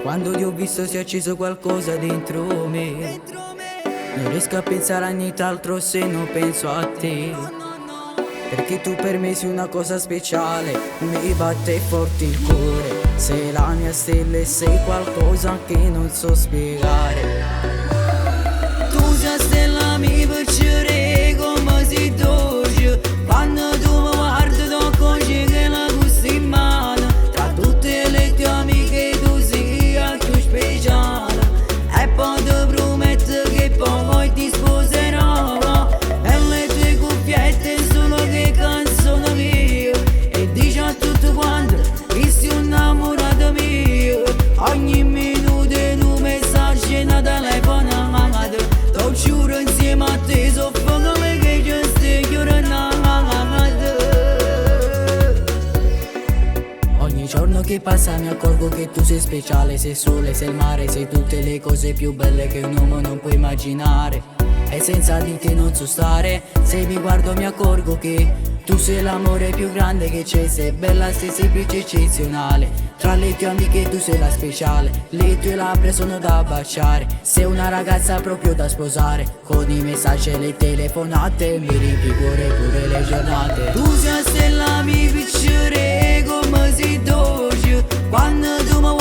Quando ti ho visto si è acceso qualcosa dentro me. Non riesco a pensare a nient'altro se non penso a te. Perché tu per me sei una cosa speciale, mi batte forte il cuore. Sei la mia stella e sei qualcosa che non so spiegare. Tu sei stella mi piacere come si dolce. Quando tu mi guardi ti accorgi che la gusto in mano. Tra tutte le tue amiche tu sei la più speciale. E poi ti prometto che poi ti sposerò. E le tue cuffiette sono che canzone mia. E dici a tutto quanto che sei innamorato mio. Ogni minuto in un messaggio da telefono. T'ho giuro insieme a te so come che ci stai chiudendo. Ogni giorno che passa mi accorgo che tu sei speciale. Sei il sole, sei il mare, sei tutte le cose più belle che un uomo non può immaginare. E senza di te non so stare. Se mi guardo mi accorgo che tu sei l'amore più grande che c'è. Sei bella, sei più eccezionale. Tra le tue amiche tu sei la speciale. Le tue labbra sono da baciare. Sei una ragazza proprio da sposare. Con i messaggi e le telefonate mi riempi cuore pure le giornate. Tu sei stella mi piacere come si dolce. Quando tu mi